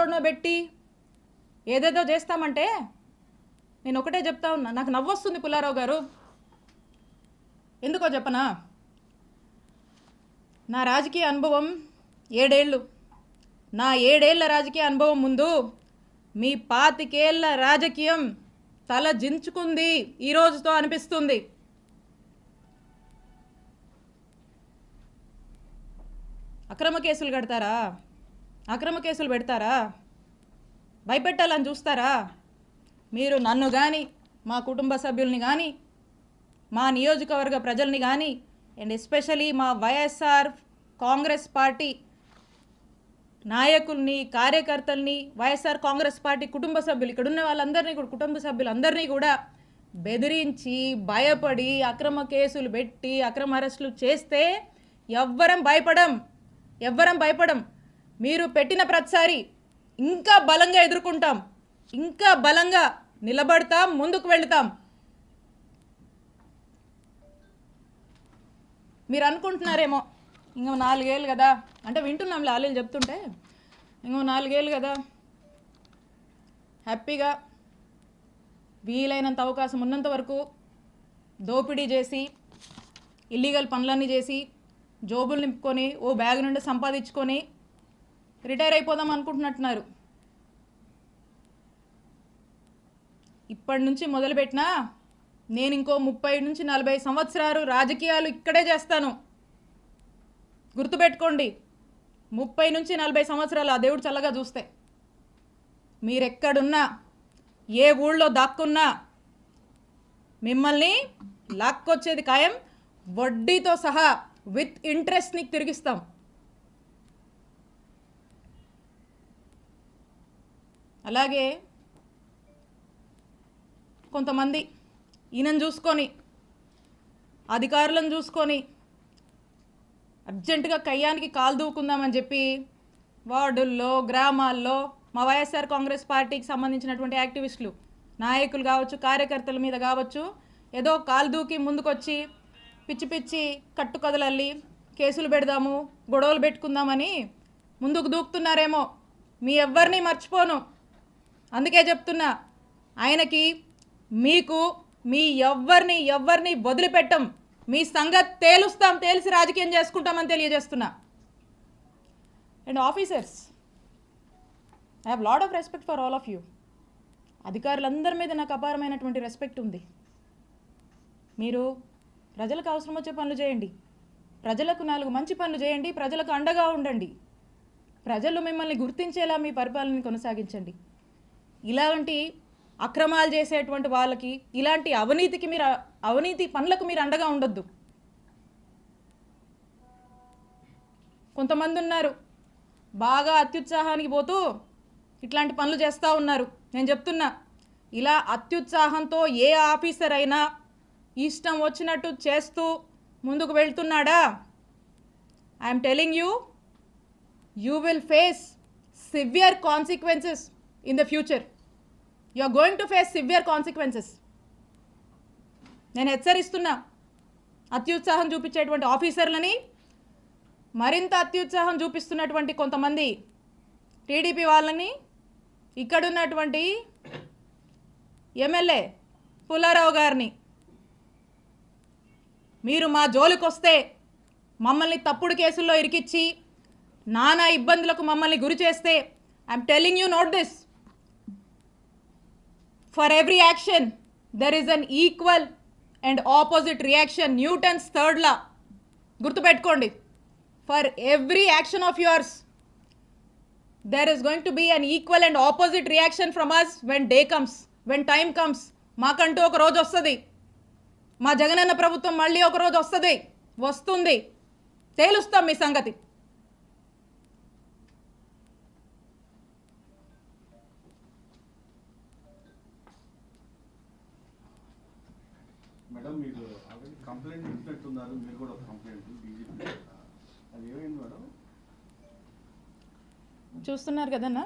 ఎవడెవడనో పెట్టి ఏదేదో చేస్తామంటే నేను ఒకటే చెప్తా ఉన్నా, నాకు నవ్వొస్తుంది పుల్లారావు గారు. ఎందుకో చెప్పనా, నా రాజకీయ అనుభవం 7 ఏళ్ళు. నా 7 ఏళ్ల రాజకీయ అనుభవం ముందు మీ 25 ఏళ్ల రాజకీయం తల జించుకుంది ఈ రోజుతో అనిపిస్తుంది. అక్రమ కేసులు కడతారా, అక్రమ కేసులు పెడతారా, భయపెట్టాలని చూస్తారా? మీరు నన్ను కానీ, మా కుటుంబ సభ్యుల్ని కానీ, మా నియోజకవర్గ ప్రజల్ని కానీ, అండ్ ఎస్పెషలీ మా వైఎస్ఆర్ కాంగ్రెస్ పార్టీ నాయకుల్ని, కార్యకర్తల్ని, వైఎస్ఆర్ కాంగ్రెస్ పార్టీ కుటుంబ సభ్యులు, ఇక్కడ ఉన్న వాళ్ళందరినీ కూడా, కుటుంబ సభ్యులందరినీ కూడా బెదిరించి, భయపడి, అక్రమ కేసులు పెట్టి, అక్రమ అరెస్టులు చేస్తే ఎవ్వరం భయపడం. మీరు పెట్టిన ప్రతిసారి ఇంకా బలంగా ఎదుర్కొంటాం, ఇంకా బలంగా నిలబడతాం, ముందుకు వెళుతాం. మీరు అనుకుంటున్నారేమో ఇంకో 4 ఏళ్ళు కదా, అంటే వింటున్నాం లాలీలు చెప్తుంటే, ఇంకో 4 ఏళ్ళు కదా హ్యాపీగా వీలైనంత అవకాశం ఉన్నంత వరకు దోపిడీ చేసి, ఇల్లీగల్ పనులన్నీ చేసి, జోబులు నింపుకొని, ఓ బ్యాగ్ నుండి సంపాదించుకొని రిటైర్ అయిపోదాం అనుకుంటున్నట్టున్నారు. ఇప్పటి నుంచి మొదలుపెట్టినా నేను ఇంకో 30 నుంచి 40 సంవత్సరాలు రాజకీయాలు ఇక్కడే చేస్తాను. గుర్తుపెట్టుకోండి, 30 నుంచి 40 సంవత్సరాలు ఆ దేవుడు చల్లగా చూస్తే మీరెక్కడున్నా, ఏ ఊళ్ళో దాక్కున్నా మిమ్మల్ని లాక్కొచ్చేది ఖాయం. వడ్డీతో సహా విత్ ఇంట్రెస్ట్ నీకు తిరిగిస్తాం. అలాగే కొంతమంది ఈయనను చూసుకొని, అధికారులను చూసుకొని అర్జెంటుగా కయ్యానికి కాలు దూకుందామని చెప్పి వార్డుల్లో, గ్రామాల్లో మా వైఎస్ఆర్ కాంగ్రెస్ పార్టీకి సంబంధించినటువంటి యాక్టివిస్టులు, నాయకులు కావచ్చు, కార్యకర్తల మీద కావచ్చు, ఏదో కాలు దూకి ముందుకొచ్చి పిచ్చి పిచ్చి కట్టుకథలల్లి కేసులు పెడదాము, గొడవలు పెట్టుకుందామని ముందుకు దూకుతున్నారేమో. మీ ఎవ్వరిని మర్చిపోను. అందుకే చెప్తున్నా, ఆయనకి, మీకు, మీ ఎవ్వరిని వదిలిపెట్టం. మీ సంగతి తేలుస్తాం, తేల్చి రాజకీయం చేసుకుంటామని తెలియజేస్తున్నా. And officers, I have lot of respect for all of you. అధికారులందరి మీద నాకు అపారమైనటువంటి రెస్పెక్ట్ ఉంది. మీరు ప్రజలకు అవసరం వచ్చే పనులు చేయండి, ప్రజలకు 4 మంచి పనులు చేయండి, ప్రజలకు అండగా ఉండండి, ప్రజలు మిమ్మల్ని గుర్తించేలా మీ పరిపాలనని కొనసాగించండి. ఇలాంటి అక్రమాలు చేసేటువంటి వాళ్ళకి, ఇలాంటి అవినీతి పనులకు మీరు అండగా ఉండొద్దు. కొంతమంది ఉన్నారు బాగా అత్యుత్సాహానికి పోతూ ఇట్లాంటి పనులు చేస్తూ ఉన్నారు. నేను చెప్తున్నా, ఇలా అత్యుత్సాహంతో ఏ ఆఫీసర్ అయినా ఇష్టం వచ్చినట్టు చేస్తూ ముందుకు వెళ్తున్నాడా, I'm telling you, you will face severe consequences in the future. You are going to face severe consequences. నేను హెచ్చరిస్తున్నా, అత్యుత్సాహం చూపించేటువంటి ఆఫీసర్లని, మరింత అత్యుత్సాహం చూపిస్తున్నటువంటి కొంతమంది టీడీపీ వాళ్ళని, ఇక్కడున్నటువంటి ఎమ్మెల్యే పుల్లారావు గారిని, మీరు మా జోలికొస్తే, మమ్మల్ని తప్పుడు కేసుల్లో ఇరికిచ్చి నానా ఇబ్బందులకు మమ్మల్ని గురి చేస్తే, I'm telling you, note this, for every action there is an equal and opposite reaction. Newton's 3rd law గుర్తుపెట్టుకోండి. For every action of yours there is going to be an equal and opposite reaction from us when day comes, when time comes. మాకంటూ ఒక రోజు వస్తుంది, మా జగనన్న ప్రభుత్వం మళ్ళీ ఒక రోజు వస్తుంది, తేలుస్తాం మీ సంగతి. మేడం, మీరు ఆల్రెడీ కంప్లైంట్ ఇచ్చినట్టున్నారు, మీరు కూడా కంప్లైంట్ బీజేపీ, అది ఏమైంది మేడం? చూస్తున్నారు కదన్నా.